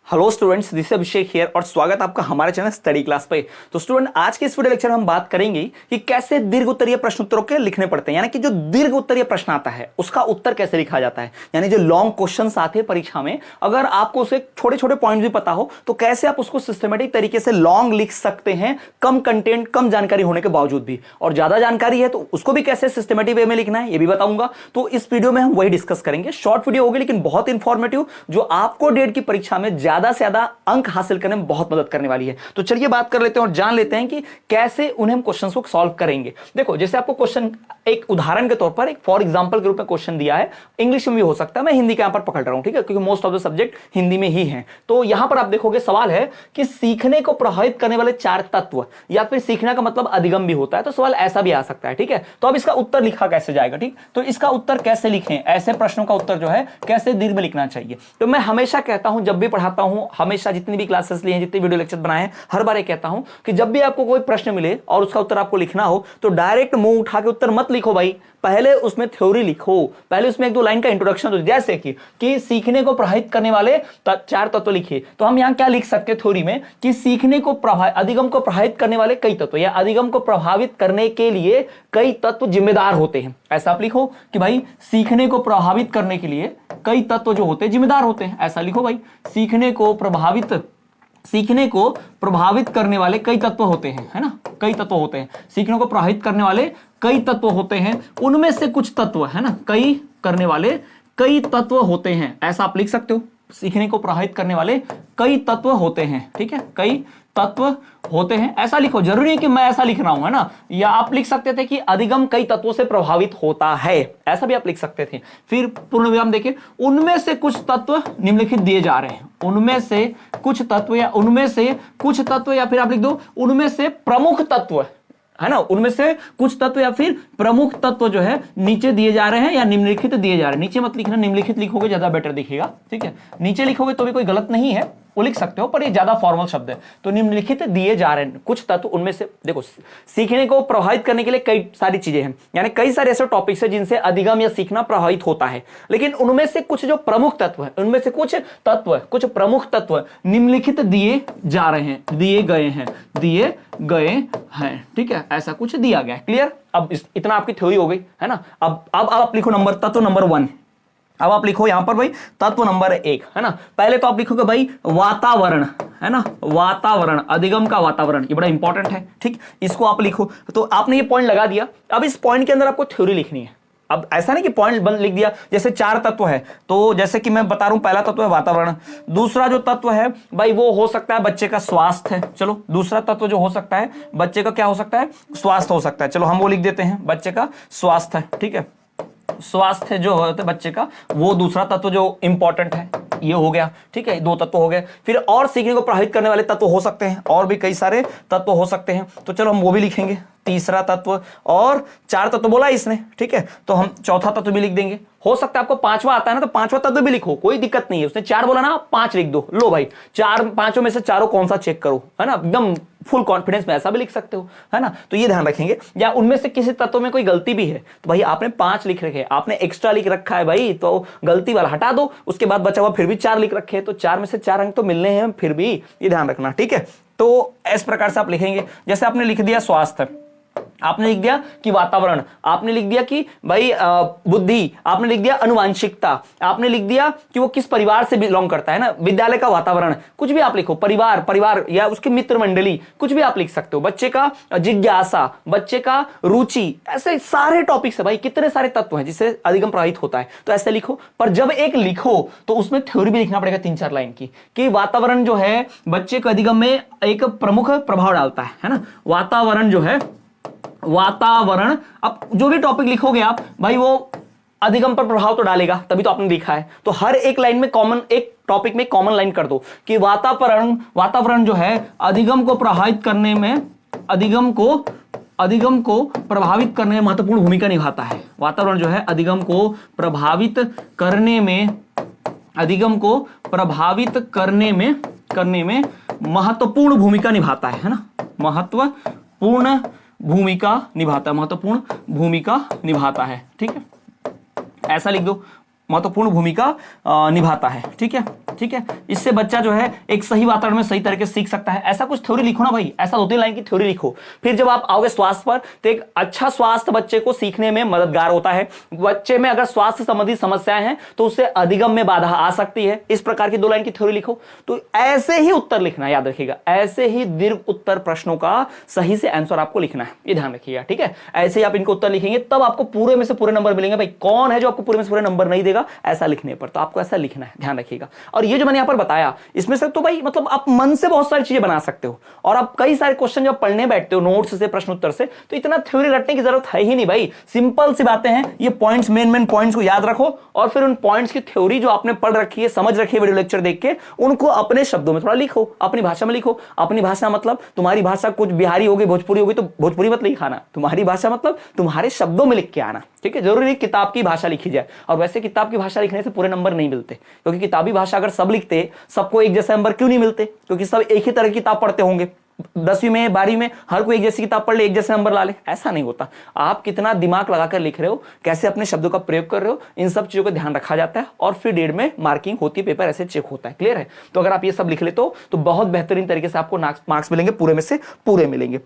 Hello students, this Abhishek here और स्वागत आपका हमारे चैनल स्टडी क्लास पे। तो स्टूडेंट, आज के इस वीडियो लेक्चर में हम बात करेंगे कि कैसे दीर्घ उत्तरीय प्रश्न उत्तरों के लिखने पड़ते हैं, यानी कि जो दीर्घ उत्तरीय प्रश्न आता है उसका उत्तर कैसे लिखा जाता है। यानी जो लॉन्ग क्वेश्चंस आते हैं परीक्षा में, अगर आपको उसके छोटे छोटे पॉइंट भी पता हो तो कैसे आप उसको सिस्टमेटिक तरीके से लॉन्ग लिख सकते हैं, कम कंटेंट कम जानकारी होने के बावजूद भी। और ज्यादा जानकारी है तो उसको भी कैसे सिस्टमेटिक वे में लिखना है ये भी बताऊंगा। तो इस वीडियो में हम वही डिस्कस करेंगे। शॉर्ट वीडियो होगी लेकिन बहुत इंफॉर्मेटिव, जो आपको डेट की परीक्षा में ज्यादा से ज्यादा अंक हासिल करने में बहुत मदद करने वाली है। तो चलिए बात कर लेते हैं और जान लेते हैं कि कैसे उन्हें हम क्वेश्चंस को सॉल्व करेंगे। देखो, जैसे आपको क्वेश्चन एक उदाहरण के तौर पर, एक फॉर एग्जांपल के रूप में क्वेश्चन दिया है, इंग्लिश में भी हो सकता है, मैं हिंदी के यहां पर पकड़ रहा हूं, ठीक है, क्योंकि most of the subject Hindi में ही है। तो यहां पर आप देखोगे सवाल है कि सीखने को प्रभावित करने वाले 4 तत्व, या फिर सीखने का मतलब अधिगम भी होता है, तो सवाल ऐसा भी आ सकता है, ठीक है। तो अब इसका उत्तर लिखा कैसे जाएगा, ठीक। तो इसका उत्तर कैसे लिखें, ऐसे प्रश्नों का उत्तर जो है कैसे दीर्घ में लिखना चाहिए। तो मैं हमेशा कहता हूं, जब भी पढ़ाता हूं, हमेशा जितनी भी क्लासेस लिए हैं, जितने वीडियो लेक्चर बनाए हैं, हर बार ये कहता हूं कि जब भी आपको कोई प्रश्न मिले और उसका उत्तर आपको लिखना हो तो डायरेक्ट मुंह उठा के उत्तर मत लिखो भाई, पहले उसमें थ्योरी लिखो, पहले उसमें 1-2 लाइन का इंट्रोडक्शन दो। जैसे कि सीखने को प्रभावित करने वाले 4 तत्व लिखिए। तो हम यहां क्या लिख सकते हैं थ्योरी में कि सीखने को अधिगम को प्रभावित करने वाले कई तत्व, या अधिगम को प्रभावित करने के लिए कई तत्व जिम्मेदार होते हैं। ऐसा आप लिखो कि भाई सीखने को प्रभावित करने के लिए कई तत्व जो होते हैं जिम्मेदार होते हैं। ऐसा लिखो भाई, सीखने को प्रभावित करने वाले कई तत्व होते हैं, है ना, कई तत्व होते हैं। सीखने को प्रभावित करने वाले कई तत्व होते हैं, उनमें से कुछ तत्व, है ना, कई करने वाले कई तत्व होते हैं। ऐसा आप लिख सकते हो, सीखने को प्रभावित करने वाले कई तत्व होते हैं, ठीक है, कई तत्व होते हैं। ऐसा लिखो, जरूरी है कि मैं ऐसा लिख रहा हूं, है ना। या आप लिख सकते थे कि अधिगम कई तत्वों से प्रभावित होता है, ऐसा भी आप लिख सकते थे। फिर पूर्ण विराम देखिए, उनमें से कुछ तत्व निम्नलिखित दिए जा रहे हैं, उनमें से कुछ तत्व, या उनमें से कुछ तत्व, या फिर आप लिख दो उनमें से प्रमुख तत्व, है ना, उनमें से कुछ तत्व या फिर प्रमुख तत्व जो है नीचे दिए जा रहे हैं या निम्नलिखित दिए जा रहे हैं। नीचे मत लिखना, निम्नलिखित लिखोगे ज्यादा बेटर दिखेगा, ठीक है। नीचे लिखोगे तो भी कोई गलत नहीं है, वो लिख सकते हो, पर ये ज्यादा फॉर्मल शब्द है। तो निम्नलिखित दिए जा रहे हैं कुछ तत्व, उनमें से देखो, सीखने को प्रभावित करने के लिए कई सारी चीजें हैं, यानी कई सारे ऐसे टॉपिक्स हैं जिनसे अधिगम या सीखना प्रभावित होता है, लेकिन उनमें से कुछ जो प्रमुख तत्व है, उनमें से कुछ तत्व, कुछ प्रमुख तत्व निम्नलिखित दिए जा रहे हैं, दिए गए हैं, ठीक है, ऐसा कुछ दिया गया है। क्लियर? अब इतना आपकी थ्योरी हो गई, है ना। अब आप लिखो तत्व नंबर 1। अब आप लिखो यहां पर भाई तत्व नंबर 1, है ना। पहले तो आप लिखोगे भाई वातावरण, है ना, वातावरण, अधिगम का वातावरण, ये बड़ा इंपॉर्टेंट है, ठीक। इसको आप लिखो। तो आपने ये पॉइंट लगा दिया, अब इस पॉइंट के अंदर आपको थ्योरी लिखनी है। अब ऐसा नहीं कि पॉइंट बंद लिख दिया, जैसे 4 तत्व है, तो जैसे कि मैं बता रहा हूं, पहला तत्व है वातावरण, दूसरा जो तत्व है भाई वो हो सकता है बच्चे का स्वास्थ्य है। चलो, दूसरा तत्व जो हो सकता है बच्चे का क्या हो सकता है, स्वास्थ्य हो सकता है। चलो हम वो लिख देते हैं, बच्चे का स्वास्थ्य, ठीक है, स्वास्थ्य जो होता है बच्चे का, वो दूसरा तत्व जो इंपॉर्टेंट है, ये हो गया, ठीक है, 2 तत्व हो गए। फिर और सीखने को प्रभावित करने वाले तत्व हो सकते हैं, और भी कई सारे तत्व हो सकते हैं, तो चलो हम वो भी लिखेंगे, तीसरा तत्व, और 4 तत्व बोला इसने, ठीक है, तो हम चौथा तत्व भी लिख देंगे। हो सकता है आपको 5वां आता है ना, तो 5वां तत्व भी लिखो, कोई दिक्कत नहीं है। उसने 4 बोला ना, 5 लिख दो। लो भाई, 5 में से चारों कौन सा चेक करो, है ना, एकदम फुल कॉन्फिडेंस में ऐसा भी लिख सकते हो, है ना। तो ये ध्यान रखेंगे, या उनमें से किसी तत्व में कोई गलती भी है तो भाई आपने 5 लिख रखे, आपने एक्स्ट्रा लिख रखा है भाई, तो गलती वाला हटा दो, उसके बाद बचा हुआ फिर भी 4 लिख रखे, तो 4 में से 4 अंक तो मिलने हैं फिर भी, ये ध्यान रखना, ठीक है। तो इस प्रकार से आप लिखेंगे। जैसे आपने लिख दिया स्वास्थ्य, आपने लिख दिया कि वातावरण, आपने लिख दिया कि भाई बुद्धि, आपने लिख दिया अनुवांशिकता, आपने लिख दिया कि वो किस परिवार से बिलोंग करता है ना, विद्यालय का वातावरण, कुछ भी आप लिखो, परिवार या उसकी मित्र मंडली, कुछ भी आप लिख सकते हो, बच्चे का जिज्ञासा, बच्चे का रुचि, ऐसे सारे टॉपिक्स है भाई, कितने सारे तत्व हैं जिससे अधिगम प्रभावित होता है, तो ऐसे लिखो। पर जब एक लिखो तो उसमें थ्योरी भी लिखना पड़ेगा 3-4 लाइन की, कि वातावरण जो है बच्चे के अधिगम में एक प्रमुख प्रभाव डालता है ना, वातावरण जो है, वातावरण, अब जो भी टॉपिक लिखोगे आप भाई वो अधिगम पर प्रभाव तो डालेगा, तभी तो आपने लिखा है। तो हर एक लाइन में कॉमन, एक टॉपिक में कॉमन लाइन कर दो कि वातावरण जो है अधिगम को प्रभावित करने में, अधिगम को प्रभावित करने में महत्वपूर्ण भूमिका निभाता है। वातावरण जो है अधिगम को प्रभावित करने में, अधिगम को प्रभावित करने में महत्वपूर्ण भूमिका निभाता है ना, महत्वपूर्ण भूमिका निभाता है, ठीक है, ऐसा लिख दो। महत्वपूर्ण भूमिका निभाता है। ठीक है, ठीक है, इससे बच्चा जो है एक सही वातावरण में सही तरीके से सीख सकता है। ऐसा कुछ थ्योरी लिखो ना भाई, ऐसा 2-3 लाइन की थ्योरी लिखो। फिर जब आप आओगे स्वास्थ्य पर, तो एक अच्छा स्वास्थ्य बच्चे को सीखने में मददगार होता है। बच्चे में अगर स्वास्थ्य संबंधी समस्याएं हैं तो उससे अधिगम में बाधा आ सकती है। इस प्रकार की 2 लाइन की थ्योरी लिखो। तो ऐसे ही उत्तर लिखना है, याद रखिएगा, ऐसे ही दीर्घ उत्तर प्रश्नों का सही से आंसर आपको लिखना है, ये ध्यान रखिएगा। ठीक है, ऐसे ही आप इनको उत्तर लिखेंगे तब आपको पूरे में से पूरे नंबर मिलेंगे। भाई कौन है जो आपको पूरे में से पूरे नंबर नहीं देगा ऐसा लिखने पर? तो आपको ऐसा लिखना है, ध्यान रखिएगा। और ये जो मैंने यहां पर बताया, इसमें से तो भाई मतलब आप मन से बहुत सारी चीजें बना सकते हो, और आप कई सारे क्वेश्चन जब पढ़ने बैठते हो नोट्स से, प्रश्न उत्तर से, तो इतना थ्योरी रटने की जरूरत है ही नहीं भाई। सिंपल सी बातें हैं, ये पॉइंट्स, मेन पॉइंट्स को याद रखो, और फिर उन पॉइंट्स की थ्योरी जो आपने पढ़ रखी है, समझ रखी है वीडियो लेक्चर देख के, उनको अपने शब्दों में थोड़ा लिखो, अपनी भाषा में लिखो। अपनी भाषा मतलब तुम्हारी भाषा कुछ बिहारी होगी, भोजपुरी होगी, तो भोजपुरी मत लिखाना। तुम्हारी भाषा मतलब तुम्हारे शब्दों में लिख के आना। ठीक है, जरूरी किताब की भाषा लिखी जाए। और वैसे किताब की भाषा लिखने से पूरे नंबर नहीं मिलते, क्योंकि किताबी भाषा अगर सब लिखते, सबको एक जैसे नंबर क्यों नहीं मिलते? क्योंकि सब एक ही तरह की किताब पढ़ते होंगे। 10वीं में, 12वीं में हर कोई एक जैसी किताब पढ़ ले, एक जैसे नंबर ला ले, ऐसा नहीं होता। आप कितना दिमाग लगाकर लिख रहे हो, कैसे अपने शब्दों का प्रयोग कर रहे हो, इन सब चीजों का ध्यान रखा जाता है, और फिर 1.5 में मार्किंग होती है, पेपर ऐसे चेक होता है। क्लियर है? तो अगर आप ये सब लिख लेते हो तो बहुत बेहतरीन तरीके से आपको मार्क्स मिलेंगे, पूरे में से पूरे मिलेंगे।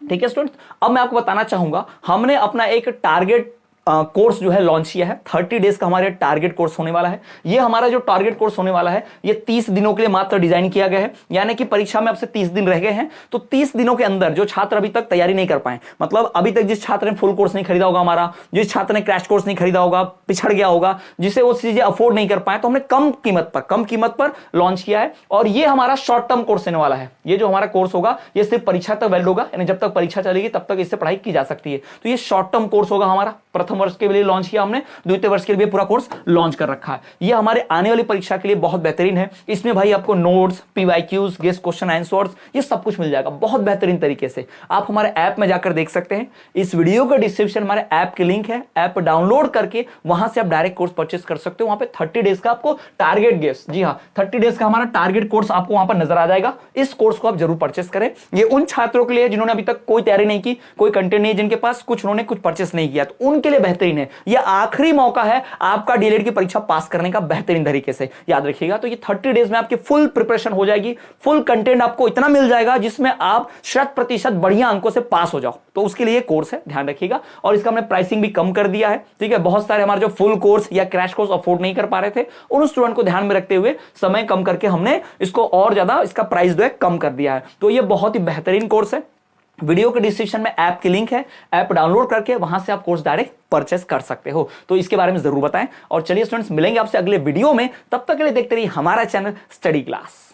ठीक है स्टूडेंट्स, अब मैं आपको बताना चाहूंगा, हमने अपना एक टारगेट कोर्स जो है लॉन्च किया है। 30 डेज का हमारे टारगेट कोर्स होने वाला है। ये हमारा जो टारगेट कोर्स होने वाला है, ये 30 दिनों के लिए मात्र डिजाइन किया गया है। यानी कि परीक्षा में अब से 30 दिन रह गए हैं, तो 30 दिनों के अंदर जो छात्र अभी तक तैयारी नहीं कर पाए, मतलब अभी तक जिस छात्र ने फुल कोर्स नहीं खरीदा होगा हमारा, जिस छात्र ने क्रैश कोर्स नहीं खरीदा होगा, पिछड़ गया होगा, जिसे वो चीजें अफोर्ड नहीं कर पाए, तो हमने कम कीमत पर लॉन्च किया है। और ये हमारा शॉर्ट टर्म कोर्स होने वाला है। ये जो हमारा कोर्स होगा, ये सिर्फ परीक्षा तक वैलिड होगा, यानी जब तक परीक्षा चलेगी तब तक इससे पढ़ाई की जा सकती है। तो ये शॉर्ट टर्म कोर्स होगा हमारा। प्रथम वर्ष के लिए लॉन्च किया हमने, द्वितीय वर्ष के लिए पूरा कोर्स लॉन्च कर रखा है। ये हमारे आने वाली परीक्षा के लिए बहुत बेहतरीन है। इसमें भाई आपको notes, PYQs, guest question answers, ये सब कुछ मिल जाएगा बहुत बेहतरीन तरीके से। आप हमारे ऐप में जाकर देख सकते हैं। इस वीडियो का डिस्क्रिप्शन हमारे ऐप की लिंक है, ऐप डाउनलोड करके वहां से आप डायरेक्ट कोर्स परचेस कर सकते हो। वहां पे 30 डेज का आपको टारगेट गेस्ट, जी हाँ, 30 डेज का हमारा टारगेट कोर्स आपको वहां पर नजर आ जाएगा। इस कोर्स को आप जरूर परचेस करें। ये उन छात्रों के लिए जिन्होंने अभी तक कोई तैयारी नहीं की, कोई कंटेंट नहीं, जिनके पास कुछ उन्होंने कुछ परचेस नहीं किया, तो उनके लिए बेहतरीन है। यह आखिरी मौका है आपका डीएलएड की परीक्षा पास करने का बेहतरीन तरीके से, याद रखिएगा। तो ये 30 डेज में आपकी फुल प्रिपरेशन हो जाएगी, फुल कंटेंट आपको इतना मिल जाएगा जिसमें आप 100% बढ़िया अंकों से पास हो जाओ। तो उसके लिए कोर्स है, ध्यान रखिएगा। और इसका हमने प्राइसिंग भी कम कर दिया है। ठीक है, बहुत सारे हमारे जो फुल कोर्स या क्रैश कोर्स अफोर्ड नहीं कर पा रहे थे, उन स्टूडेंट को ध्यान में रखते हुए समय कम करके हमने इसको और ज्यादा इसका प्राइस जो है कम कर दिया है। तो ये बहुत ही बेहतरीन कोर्स है। वीडियो के डिस्क्रिप्शन में ऐप की लिंक है, ऐप डाउनलोड करके वहां से आप कोर्स डायरेक्ट परचेस कर सकते हो। तो इसके बारे में जरूर बताएं। और चलिए स्टूडेंट्स, मिलेंगे आपसे अगले वीडियो में। तब तक के लिए देखते रहिए हमारा चैनल स्टडी क्लास।